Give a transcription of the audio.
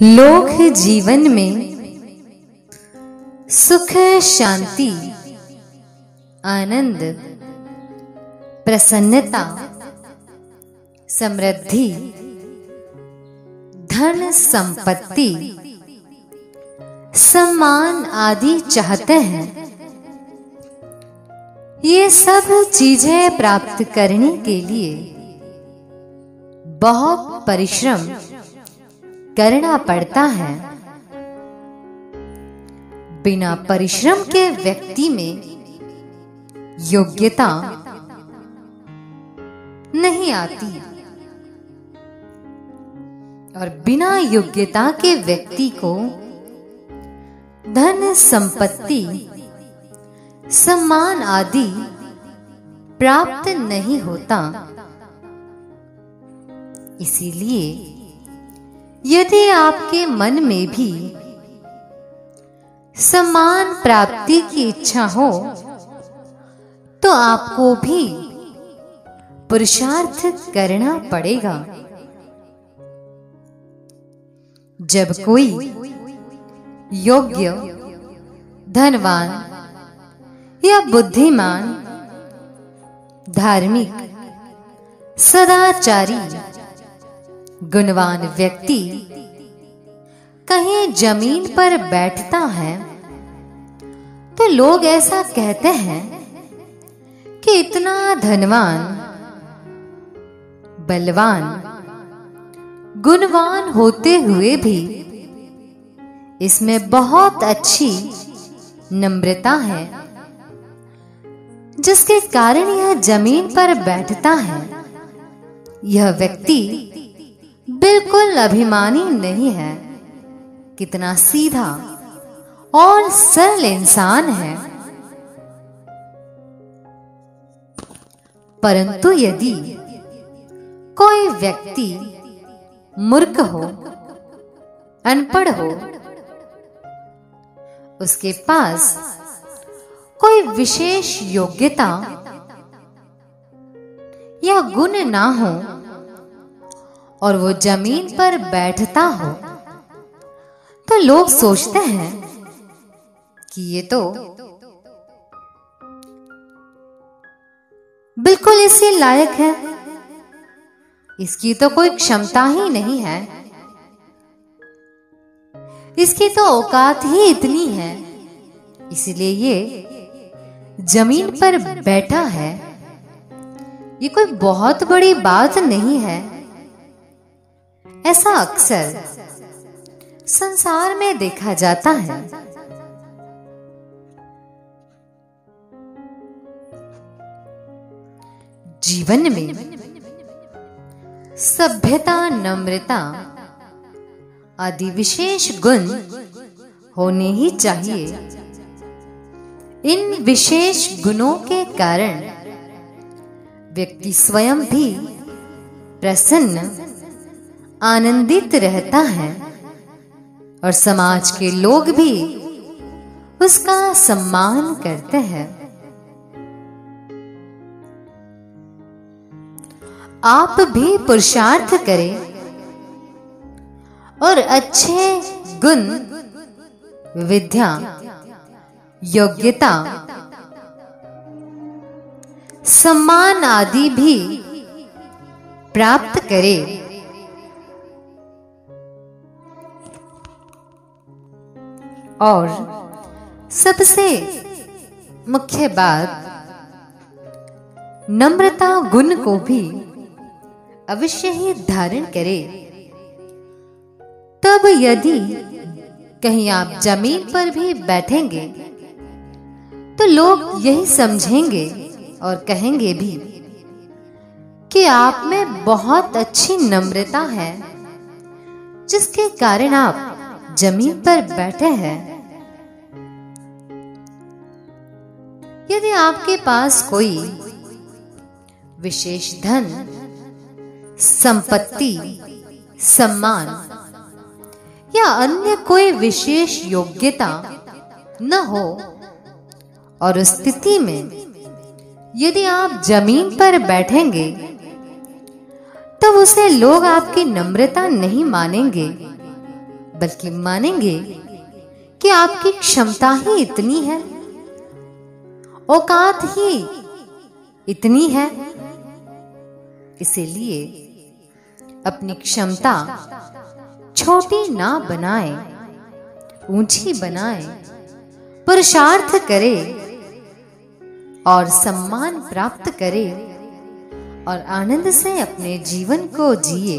लोक जीवन में सुख, शांति, आनंद, प्रसन्नता, समृद्धि, धन संपत्ति, सम्मान आदि चाहते हैं। ये सब चीजें प्राप्त करने के लिए बहुत परिश्रम करना पड़ता है। बिना परिश्रम के व्यक्ति में योग्यता नहीं आती और बिना योग्यता के व्यक्ति को धन संपत्ति, सम्मान आदि प्राप्त नहीं होता। इसीलिए यदि आपके मन में भी सम्मान प्राप्ति की इच्छा हो तो आपको भी पुरुषार्थ करना पड़ेगा। जब कोई योग्य, धनवान या बुद्धिमान, धार्मिक, सदाचारी, गुणवान व्यक्ति कहीं जमीन पर बैठता है तो लोग ऐसा कहते हैं कि इतना धनवान, बलवान, गुणवान होते हुए भी इसमें बहुत अच्छी नम्रता है, जिसके कारण यह जमीन पर बैठता है। यह व्यक्ति बिल्कुल अभिमानी नहीं है, कितना सीधा और सरल इंसान है। परंतु यदि कोई व्यक्ति मूर्ख हो, अनपढ़ हो, उसके पास कोई विशेष योग्यता या गुण ना हो और वो जमीन पर बैठता हो तो लोग सोचते हैं कि ये तो बिल्कुल इसी लायक है, इसकी तो कोई क्षमता ही नहीं है, इसकी तो औकात ही इतनी है, इसलिए ये जमीन पर बैठा है। ये कोई बहुत बड़ी बात नहीं है। ऐसा अक्सर संसार में देखा जाता है। जीवन में सभ्यता, नम्रता आदि विशेष गुण होने ही चाहिए। इन विशेष गुणों के कारण व्यक्ति स्वयं भी प्रसन्न, आनंदित रहता है और समाज के लोग भी उसका सम्मान करते हैं। आप भी पुरुषार्थ करें और अच्छे गुण, विद्या, योग्यता, सम्मान आदि भी प्राप्त करें। और सबसे मुख्य बात, नम्रता गुण को भी अवश्य ही धारण करें। तब यदि कहीं आप जमीन पर भी बैठेंगे तो लोग यही समझेंगे और कहेंगे भी कि आप में बहुत अच्छी नम्रता है, जिसके कारण आप जमीन पर बैठे हैं। यदि आपके पास कोई विशेष धन, संपत्ति, सम्मान या अन्य कोई विशेष योग्यता न हो और उस स्थिति में यदि आप जमीन पर बैठेंगे तब उसे लोग आपकी नम्रता नहीं मानेंगे, बल्कि मानेंगे कि आपकी क्षमता ही इतनी है, औकात ही इतनी है। इसीलिए अपनी क्षमता छोटी ना बनाए, ऊंची बनाए, पुरुषार्थ करे और सम्मान प्राप्त करे और आनंद से अपने जीवन को जिए।